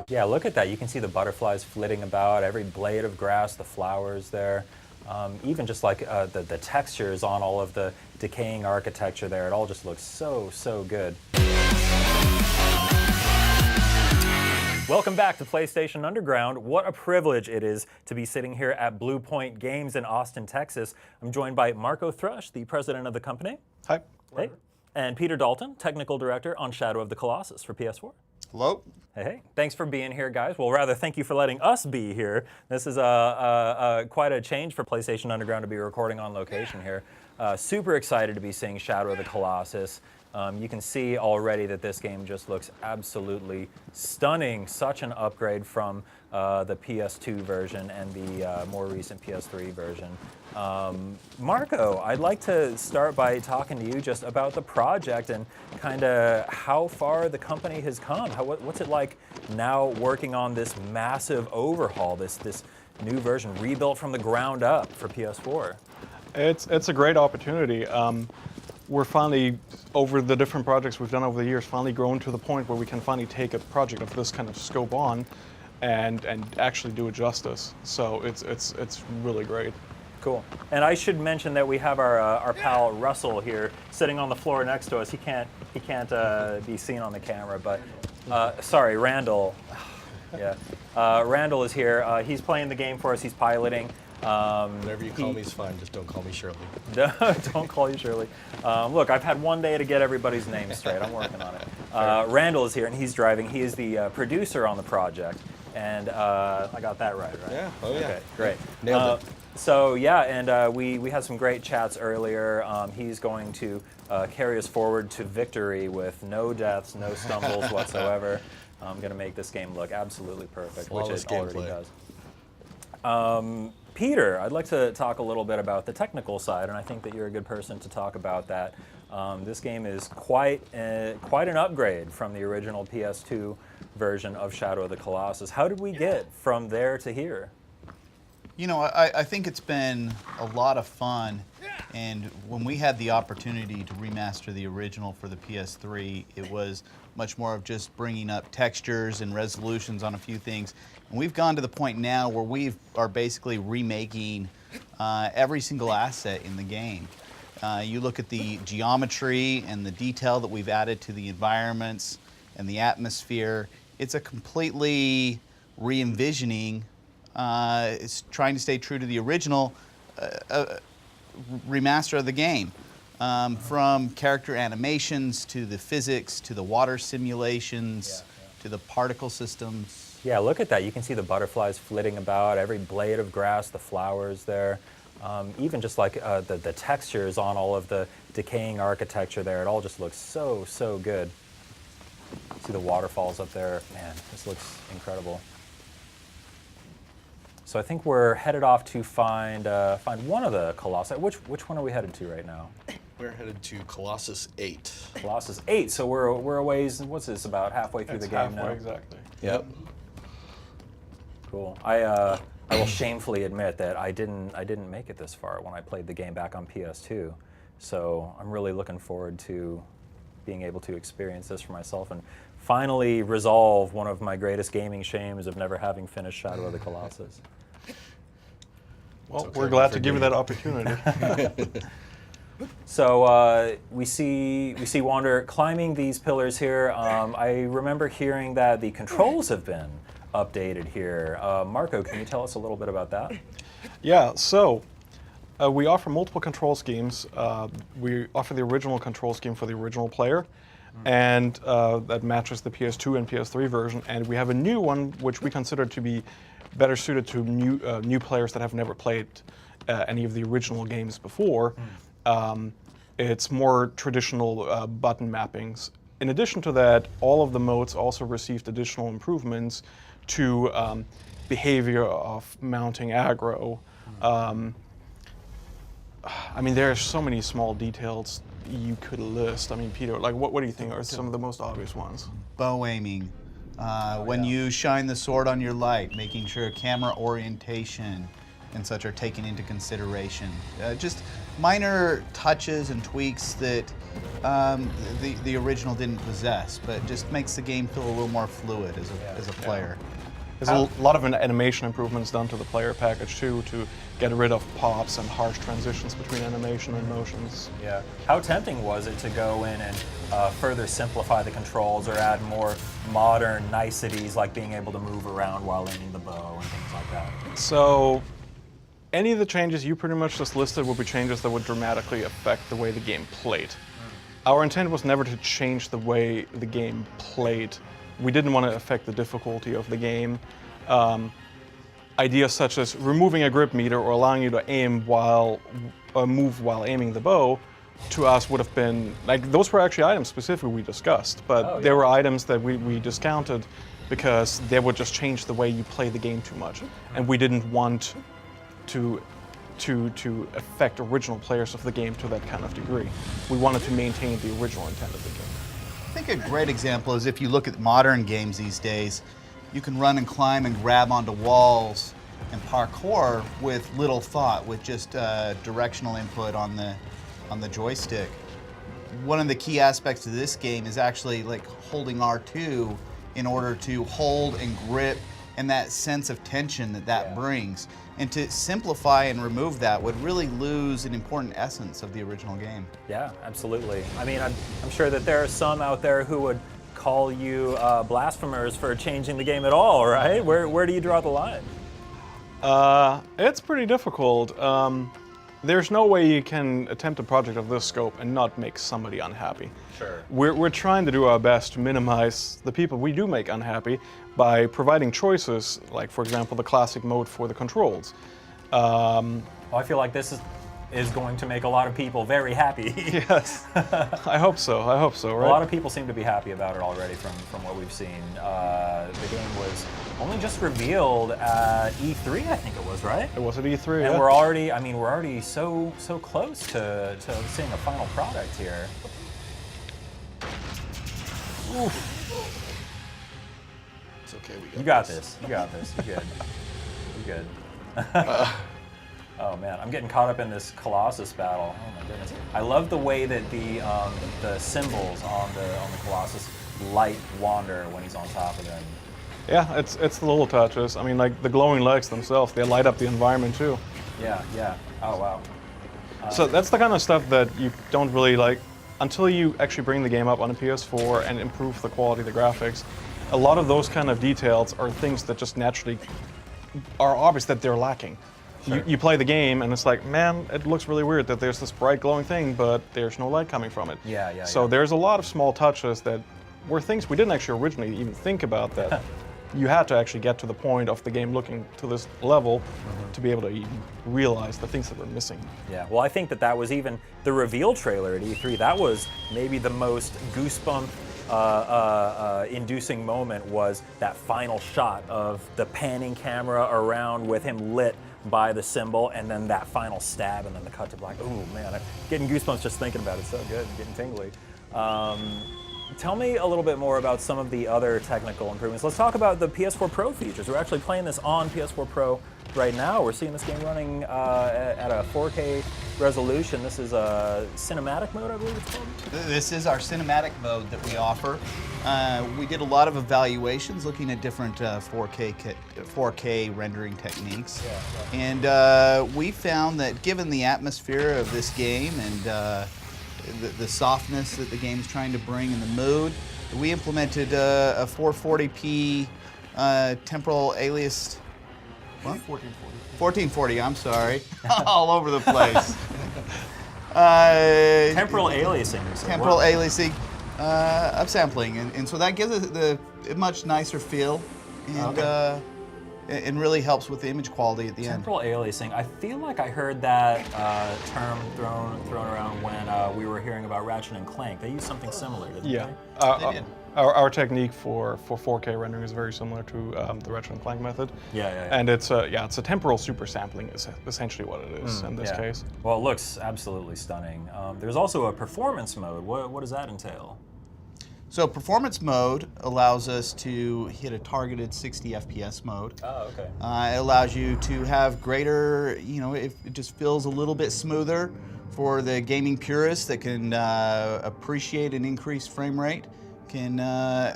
Yeah, look at that. You can see the butterflies flitting about, every blade of grass, the flowers there. Even just like the textures on all of the decaying architecture there, it all just looks so, so good. Welcome back to PlayStation Underground. What a privilege it is to be sitting here at Blue Point Games in Austin, Texas. I'm joined by Marco Thrush, the president of the company. Hi. Hey. And Peter Dalton, technical director on Shadow of the Colossus for PS4. Hello. Hey, thanks for being here, guys. Well, rather, thank you for letting us be here. This is quite a change for PlayStation Underground to be recording on location here. Super excited to be seeing Shadow of the Colossus. You can see already that this game just looks absolutely stunning. Such an upgrade from the PS2 version and the more recent PS3 version. Marco, I'd like to start by talking to you just about the project and kind of how far the company has come. What's it like now working on this massive overhaul, this new version rebuilt from the ground up for PS4? It's a great opportunity. We're finally, over the different projects we've done over the years, finally grown to the point where we can finally take a project of this kind of scope on and actually do it justice. So it's really great. Cool. And I should mention that we have our pal Russell here sitting on the floor next to us. He can't be seen on the camera, but sorry, Randall. Yeah, Randall is here. He's playing the game for us. He's piloting. Whatever you call me is fine, just don't call me Shirley. Don't call you Shirley. Look, I've had one day to get everybody's name straight. I'm working on it. Randall is here, and he's driving. He is the producer on the project, and I got that right? Yeah, oh yeah. Okay, great. Nailed it. So yeah, and we had some great chats earlier. He's going to carry us forward to victory with no deaths, no stumbles whatsoever. I'm going to make this game look absolutely perfect, Flawless which it already gameplay. does. Peter, I'd like to talk a little bit about the technical side, and I think that you're a good person to talk about that. This game is quite an upgrade from the original PS2 version of Shadow of the Colossus. How did we get from there to here? You know, I think it's been a lot of fun, and when we had the opportunity to remaster the original for the PS3, it was much more of just bringing up textures and resolutions on a few things. And we've gone to the point now where we are basically remaking every single asset in the game. You look at the geometry and the detail that we've added to the environments and the atmosphere. It's a completely re-envisioning. It's trying to stay true to the original remaster of the game. From character animations to the physics to the water simulations to the particle systems. Yeah, look at that. You can see the butterflies flitting about, every blade of grass, the flowers there. Even just like the textures on all of the decaying architecture there, it all just looks so, so good. See the waterfalls up there. Man, this looks incredible. So I think we're headed off to find one of the Colossi. Which one are we headed to right now? We're headed to Colossus 8. Colossus 8. So we're a ways. What's this? About halfway through the game now. Exactly. Yep. Cool. I will shamefully admit that I didn't make it this far when I played the game back on PS2. So I'm really looking forward to being able to experience this for myself and finally resolve one of my greatest gaming shames of never having finished Shadow of the Colossus. Well, okay, we're glad to give you that opportunity. So we see Wander climbing these pillars here. I remember hearing that the controls have been updated here. Marco, can you tell us a little bit about that? Yeah, so we offer multiple control schemes. We offer the original control scheme for the original player, and that matches the PS2 and PS3 version. And we have a new one which we consider to be better suited to new players that have never played any of the original games before. It's more traditional button mappings. In addition to that, all of the modes also received additional improvements to behavior of mounting aggro. I mean, there are so many small details you could list. I mean, Peter, like, what do you think are some of the most obvious ones? Bow aiming. When you shine the sword on your light, making sure camera orientation and such are taken into consideration. Just minor touches and tweaks that the original didn't possess, but just makes the game feel a little more fluid as a player. There's a lot of animation improvements done to the player package too, to get rid of pops and harsh transitions between animation and motions. Yeah. How tempting was it to go in and further simplify the controls or add more modern niceties like being able to move around while aiming the bow and things like that? So, any of the changes you pretty much just listed would be changes that would dramatically affect the way the game played. Our intent was never to change the way the game played. We didn't want to affect the difficulty of the game. Ideas such as removing a grip meter or allowing you to aim while move while aiming the bow, to us would have been like those were actually items specifically we discussed, but there were items that we discounted because they would just change the way you play the game too much, and we didn't want to affect original players of the game to that kind of degree. We wanted to maintain the original intent of the game. I think a great example is if you look at modern games these days, you can run and climb and grab onto walls and parkour with little thought, with just directional input on the joystick. One of the key aspects of this game is actually like holding R2 in order to hold and grip, and that sense of tension that brings. And to simplify and remove that would really lose an important essence of the original game. Yeah, absolutely. I mean, I'm sure that there are some out there who would call you blasphemers for changing the game at all, right? Where do you draw the line? It's pretty difficult. There's no way you can attempt a project of this scope and not make somebody unhappy. Sure. We're trying to do our best to minimize the people we do make unhappy by providing choices, like, for example, the classic mode for the controls. Well, I feel like this is going to make a lot of people very happy. Yes, I hope so, right? A lot of people seem to be happy about it already from what we've seen. The game was only just revealed at E3, I think it was, right? It was at E3, And yeah. we're already so close to seeing a final product here. Oof. It's okay. You got this. You got this. You're good. You're good. Oh man, I'm getting caught up in this Colossus battle. Oh my goodness. I love the way that the symbols on the Colossus light wander when he's on top of them. Yeah, it's the little touches. I mean, like the glowing legs themselves, they light up the environment too. Yeah, yeah. Oh wow. So that's the kind of stuff that you don't really like until you actually bring the game up on a PS4 and improve the quality of the graphics. A lot of those kind of details are things that just naturally are obvious that they're lacking. Sure. You play the game and it's like, man, it looks really weird that there's this bright glowing thing, but there's no light coming from it. Yeah. So there's a lot of small touches that were things we didn't actually originally even think about that you had to actually get to the point of the game looking to this level to be able to even realize the things that were missing. Yeah, well, I think that was even the reveal trailer at E3. That was maybe the most goosebump inducing moment, was that final shot of the panning camera around with him lit by the symbol, and then that final stab, and then the cut to black. Ooh, man, I'm getting goosebumps just thinking about it. It's so good, I'm getting tingly. Tell me a little bit more about some of the other technical improvements. Let's talk about the PS4 Pro features. We're actually playing this on PS4 Pro right now. We're seeing this game running at a 4K resolution. This is a cinematic mode, I believe it's called. This is our cinematic mode that we offer. We did a lot of evaluations looking at different 4K rendering techniques. And we found that given the atmosphere of this game and the softness that the game is trying to bring in the mood, we implemented a 440p temporal alias. What? 1440, I'm sorry. All over the place. Temporal aliasing. You said. Temporal Wow. aliasing, upsampling, and so that gives it a much nicer feel, and it really helps with the image quality at the end. Temporal aliasing. I feel like I heard that term thrown around when we were hearing about Ratchet and Clank. They used something similar, didn't Yeah. they? Our technique for 4K rendering is very similar to the Ratchet and Clank method. Yeah. And it's a temporal super sampling is essentially what it is in this case. Well, it looks absolutely stunning. There's also a performance mode. What does that entail? So performance mode allows us to hit a targeted 60 FPS mode. Oh, okay. It allows you to have greater, it just feels a little bit smoother for the gaming purists that can appreciate an increased frame rate, can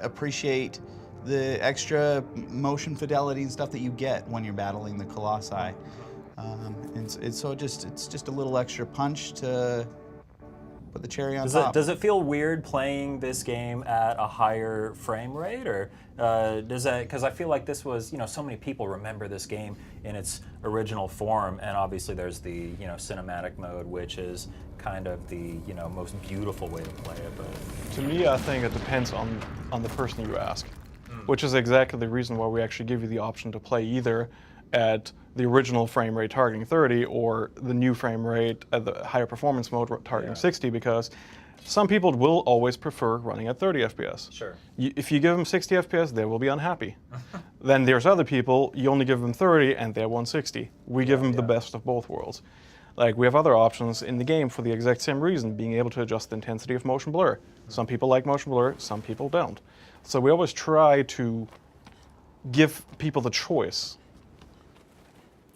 appreciate the extra motion fidelity and stuff that you get when you're battling the Colossi. It's just a little extra punch to put the cherry on top. Does it feel weird playing this game at a higher frame rate, or does that? Because I feel like this was, so many people remember this game in its original form, and obviously there's the, cinematic mode, which is kind of the, most beautiful way to play it. But To me, I think it depends on the person you ask, which is exactly the reason why we actually give you the option to play either at the original frame rate targeting 30 or the new frame rate at the higher performance mode targeting 60, because some people will always prefer running at 30 FPS. Sure. If you give them 60 FPS, they will be unhappy. Then there's other people, you only give them 30 and they're 160. We give them the best of both worlds. Like, we have other options in the game for the exact same reason, being able to adjust the intensity of motion blur. Some people like motion blur, some people don't. So we always try to give people the choice.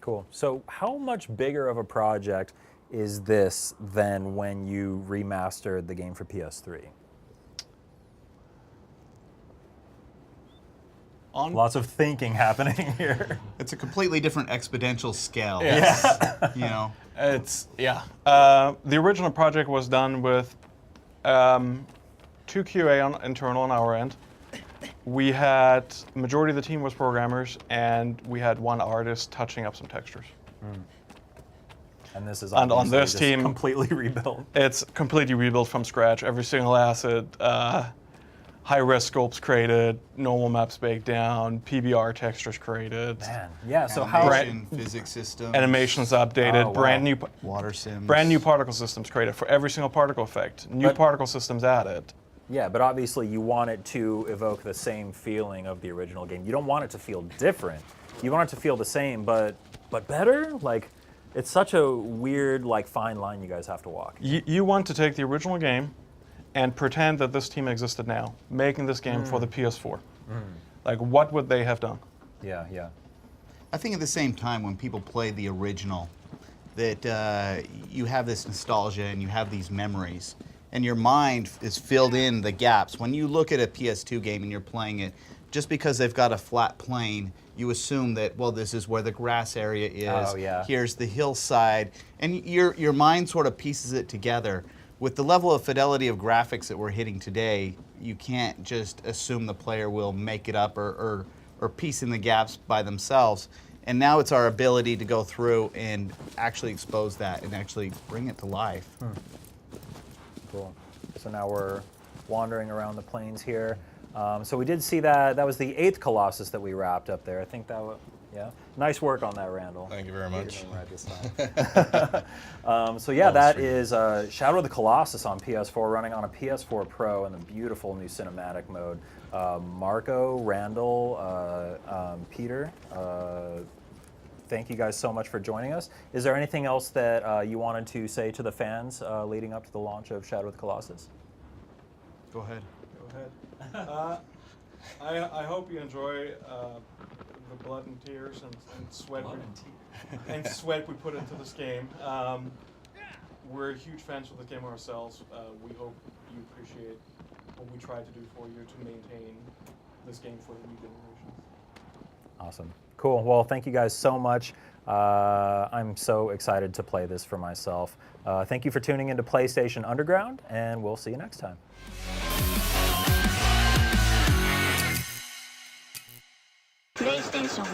Cool. So how much bigger of a project is this than when you remastered the game for PS3? Lots of thinking happening here. It's a completely different exponential scale. Yes. It's, The original project was done with 2 QA internal on our end. We had, majority of the team was programmers, and we had 1 artist touching up some textures. And this is And on obviously this just team, completely rebuilt. It's completely rebuilt from scratch. Every single asset, high-res scopes created, normal maps baked down, PBR textures created, Man, yeah. So how? animation, physics systems, animations updated, Oh, wow. water sims. brand new particle systems created for every single particle effect. New But- particle systems added. Yeah, but obviously you want it to evoke the same feeling of the original game. You don't want it to feel different. You want it to feel the same, but better. Like, it's such a weird, fine line you guys have to walk. You want to take the original game and pretend that this team existed now, making this game for the PS4. Like, what would they have done? Yeah, yeah. I think at the same time, when people play the original, that you have this nostalgia and you have these memories, and your mind is filled in the gaps. When you look at a PS2 game and you're playing it, just because they've got a flat plane, you assume that, well, this is where the grass area is. Oh, yeah. Here's the hillside, and your mind sort of pieces it together. With the level of fidelity of graphics that we're hitting today, you can't just assume the player will make it up or piece in the gaps by themselves. And now it's our ability to go through and actually expose that and actually bring it to life. Cool. So now we're wandering around the plains here. So we did see that was the 8th Colossus that we wrapped up there. I think that was, yeah. Nice work on that, Randall. Thank you very much. Right this time. So yeah, that is Shadow of the Colossus on PS4, running on a PS4 Pro in the beautiful new cinematic mode. Marco, Randall, Peter, thank you guys so much for joining us. Is there anything else that you wanted to say to the fans leading up to the launch of Shadow of the Colossus? Go ahead. Go ahead. I hope you enjoy the blood and tears and sweat sweat we put into this game. We're huge fans of the game ourselves. We hope you appreciate what we try to do for you to maintain this game for the new generation. Awesome. Cool. Well, thank you guys so much. I'm so excited to play this for myself. Thank you for tuning into PlayStation Underground, and we'll see you next time. PlayStation